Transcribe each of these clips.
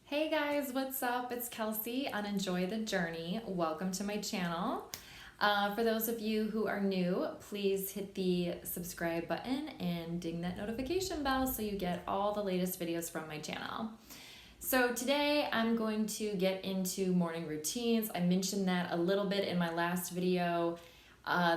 Hey guys, what's up? It's Kelsey on Enjoy the Journey. Welcome to my channel. For those of you who are new, please hit the subscribe button and ding that notification bell so you get all the latest videos from my channel. So today I'm going to get into morning routines. I mentioned that a little bit in my last video.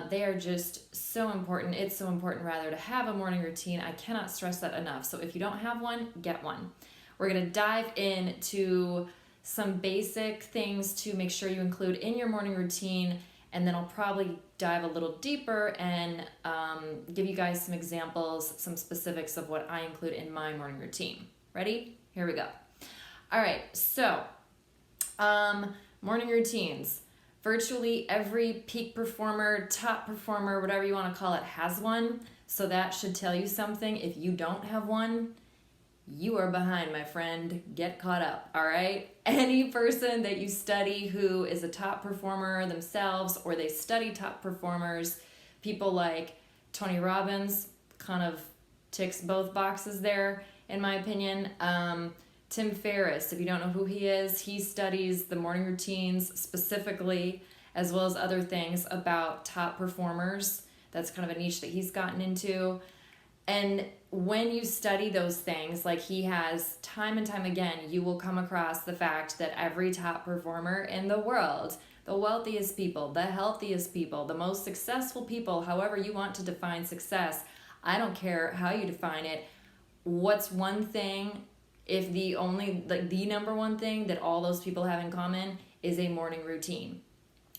They are just so important. It's so important rather to have a morning routine. I cannot stress that enough. So if you don't have one, get one. We're going to dive into some basic things to make sure you include in your morning routine, and then I'll probably dive a little deeper and give you guys some examples, some specifics of what I include in my morning routine. Ready? Here we go. All right, so morning routines. Virtually every peak performer, top performer, whatever you want to call it, has one. So that should tell you something. If you don't have one, you are behind, my friend. Get caught up, all right? Any person that you study who is a top performer themselves, or they study top performers, people like Tony Robbins, kind of ticks both boxes there, in my opinion. Tim Ferriss, if you don't know who he is, he studies the morning routines specifically, as well as other things about top performers. That's kind of a niche that he's gotten into. And when you study those things, like he has time and time again, you will come across the fact that every top performer in the world, the wealthiest people, the healthiest people, the most successful people, however you want to define success, I don't care how you define it. What's one thing, if the number one thing that all those people have in common is a morning routine.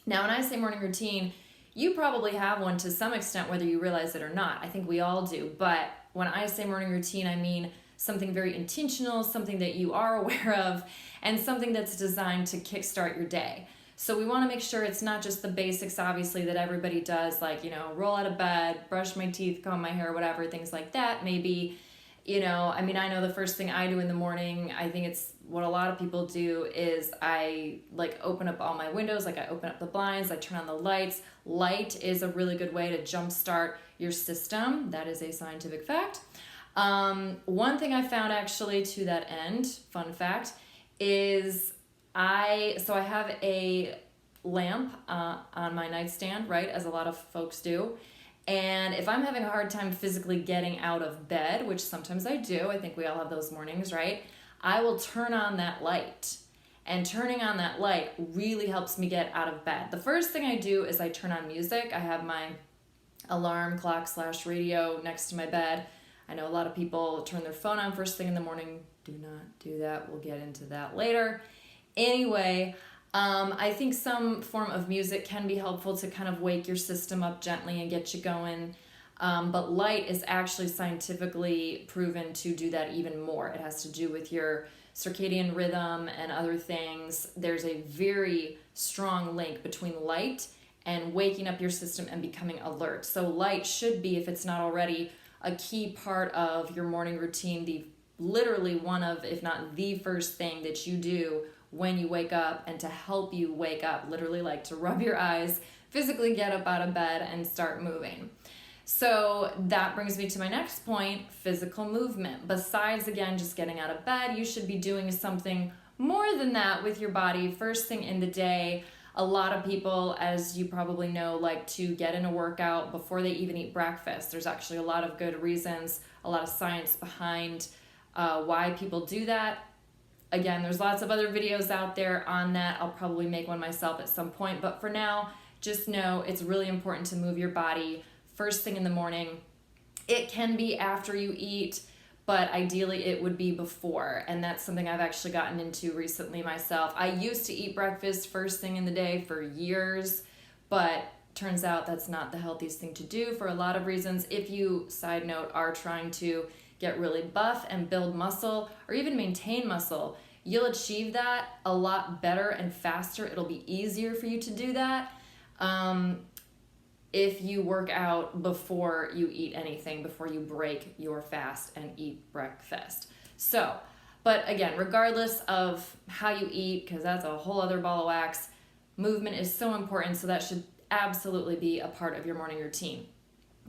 Now, when I say morning routine, you probably have one to some extent, whether you realize it or not. I think we all do. But when I say morning routine, I mean something very intentional, something that you are aware of, and something that's designed to kickstart your day. So we want to make sure it's not just the basics, obviously, that everybody does, like, roll out of bed, brush my teeth, comb my hair, whatever, things like that. Maybe, I know the first thing I do in the morning, I think it's what a lot of people do, is I open up all my windows, I open up the blinds, I turn on the lights. Light is a really good way to jumpstart your system. That is a scientific fact. One thing I found actually to that end, fun fact, is I have a lamp on my nightstand, right, as a lot of folks do. And if I'm having a hard time physically getting out of bed, which sometimes I do, I think we all have those mornings, right? I will turn on that light. And turning on that light really helps me get out of bed. The first thing I do is I turn on music. I have my alarm clock / radio next to my bed. I know a lot of people turn their phone on first thing in the morning. Do not do that. We'll get into that later. Anyway, I think some form of music can be helpful to kind of wake your system up gently and get you going. But light is actually scientifically proven to do that even more. It has to do with your circadian rhythm and other things. There's a very strong link between light and waking up your system and becoming alert. So light should be, if it's not already, a key part of your morning routine, literally one of, if not the first thing that you do when you wake up, and to help you wake up, literally like to rub your eyes, physically get up out of bed and start moving. So that brings me to my next point, physical movement. Besides, again, just getting out of bed, you should be doing something more than that with your body first thing in the day. A lot of people, as you probably know, like to get in a workout before they even eat breakfast. There's actually a lot of good reasons, a lot of science behind why people do that. Again, there's lots of other videos out there on that. I'll probably make one myself at some point. But for now, just know it's really important to move your body first thing in the morning. It can be after you eat, but ideally it would be before. And that's something I've actually gotten into recently myself. I used to eat breakfast first thing in the day for years, but turns out that's not the healthiest thing to do for a lot of reasons. If you, side note, are trying to get really buff and build muscle or even maintain muscle, you'll achieve that a lot better and faster. It'll be easier for you to do that if you work out before you eat anything, before you break your fast and eat breakfast. So, but again, regardless of how you eat, because that's a whole other ball of wax, movement is so important, so that should absolutely be a part of your morning routine.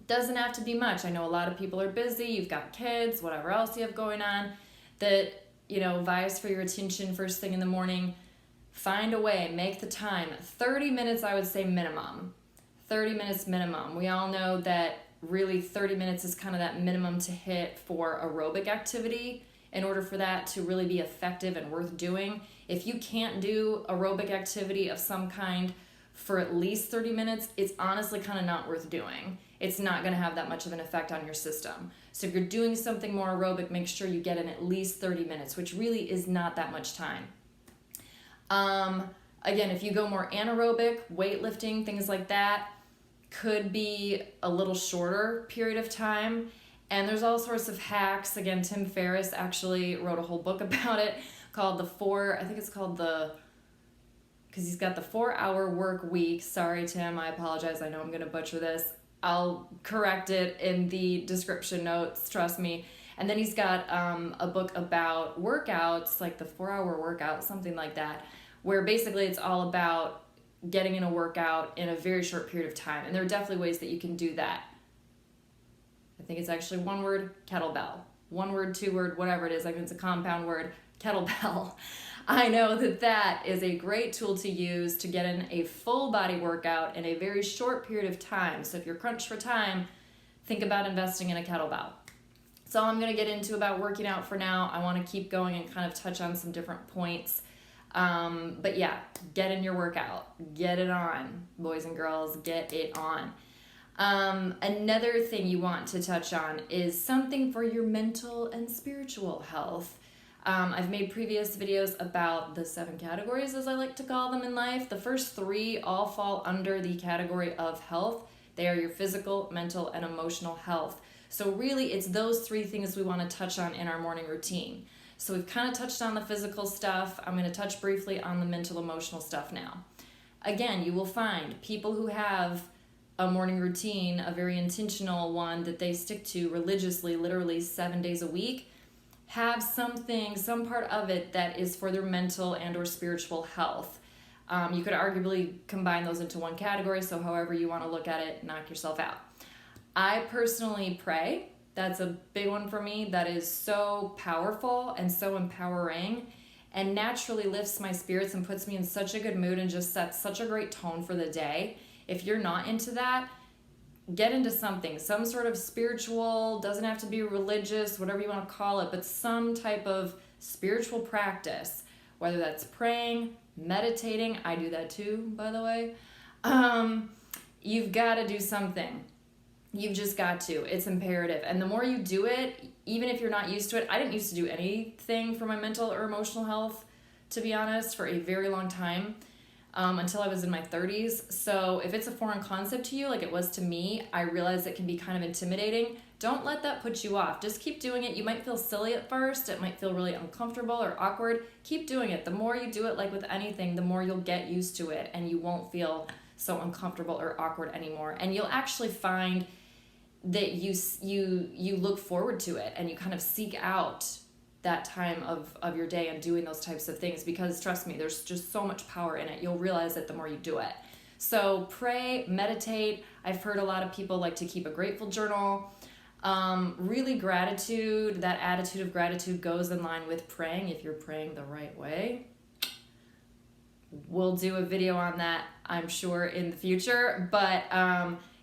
Doesn't have to be much. I know a lot of people are busy, you've got kids, whatever else you have going on, that vies for your attention first thing in the morning, find a way, make the time. 30 minutes, I would say minimum. 30 minutes minimum. We all know that really 30 minutes is kind of that minimum to hit for aerobic activity in order for that to really be effective and worth doing. If you can't do aerobic activity of some kind for at least 30 minutes, it's honestly kind of not worth doing. It's not going to have that much of an effect on your system. So if you're doing something more aerobic, make sure you get in at least 30 minutes, which really is not that much time. Again, if you go more anaerobic, weightlifting, things like that, could be a little shorter period of time. And there's all sorts of hacks. Again, Tim Ferriss actually wrote a whole book about it called because he's got the 4-hour work week. Sorry, Tim, I apologize. I know I'm going to butcher this. I'll correct it in the description notes, trust me. And then he's got a book about workouts, like the 4-hour workout, something like that, where basically it's all about getting in a workout in a very short period of time. And there are definitely ways that you can do that. I think it's actually one word, kettlebell. One word, 2 word, whatever it is. I think it's a compound word, kettlebell. I know that is a great tool to use to get in a full body workout in a very short period of time. So if you're crunched for time, think about investing in a kettlebell. That's all I'm going to get into about working out for now. I want to keep going and kind of touch on some different points. But yeah, get in your workout. Get it on, boys and girls. Get it on. Another thing you want to touch on is something for your mental and spiritual health. I've made previous videos about the 7 categories, as I like to call them in life. The first 3 all fall under the category of health. They are your physical, mental, and emotional health. So really, it's those 3 things we want to touch on in our morning routine. So we've kind of touched on the physical stuff. I'm going to touch briefly on the mental, emotional stuff now. Again, you will find people who have a morning routine, a very intentional one that they stick to religiously, literally 7 days a week, have some part of it that is for their mental and or spiritual health. You could arguably combine those into one category, so however you want to look at it, knock yourself out. I personally pray. That's a big one for me. That is so powerful and so empowering and naturally lifts my spirits and puts me in such a good mood and just sets such a great tone for the day. If you're not into that, get into something, some sort of spiritual, doesn't have to be religious, whatever you want to call it, but some type of spiritual practice, whether that's praying, meditating. I do that too, by the way. You've got to do something. You've just got to. It's imperative. And the more you do it, even if you're not used to it, I didn't used to do anything for my mental or emotional health, to be honest, for a very long time. Until I was in my 30s. So if it's a foreign concept to you, like it was to me, I realize it can be kind of intimidating. Don't let that put you off. Just keep doing it. You might feel silly at first. It might feel really uncomfortable or awkward. Keep doing it. The more you do it, like with anything, the more you'll get used to it and you won't feel so uncomfortable or awkward anymore. And you'll actually find that you look forward to it and you kind of seek out that time of your day and doing those types of things, because trust me, there's just so much power in it. You'll realize it the more you do it. So pray, meditate. I've heard a lot of people like to keep a grateful journal. Really gratitude, that attitude of gratitude goes in line with praying if you're praying the right way. We'll do a video on that, I'm sure, in the future. But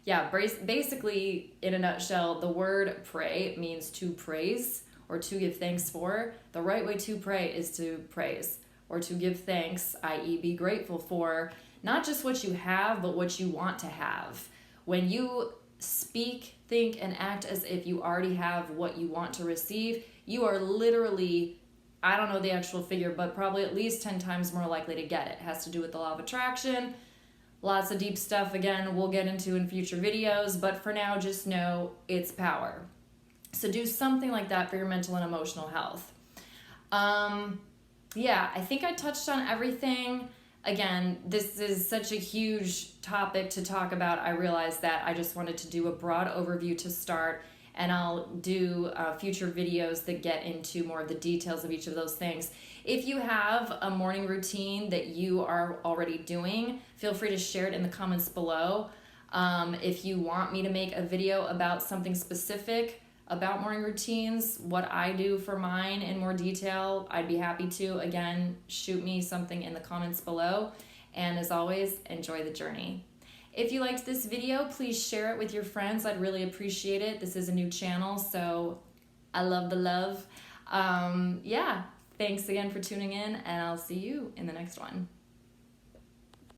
yeah, basically, in a nutshell, the word pray means to praise or to give thanks for. The right way to pray is to praise or to give thanks, i.e. be grateful for not just what you have, but what you want to have. When you speak, think, and act as if you already have what you want to receive, you are literally, I don't know the actual figure, but probably at least 10 times more likely to get it. It has to do with the law of attraction. Lots of deep stuff, again, we'll get into in future videos, but for now, just know it's power. So do something like that for your mental and emotional health. Yeah, I think I touched on everything. Again, this is such a huge topic to talk about. I realized that I just wanted to do a broad overview to start, and I'll do future videos that get into more of the details of each of those things. If you have a morning routine that you are already doing, feel free to share it in the comments below. If you want me to make a video about something specific, about morning routines, what I do for mine in more detail, I'd be happy to. Again, shoot me something in the comments below. And as always, enjoy the journey. If you liked this video, please share it with your friends. I'd really appreciate it. This is a new channel, so I love the love. Yeah, thanks again for tuning in, and I'll see you in the next one.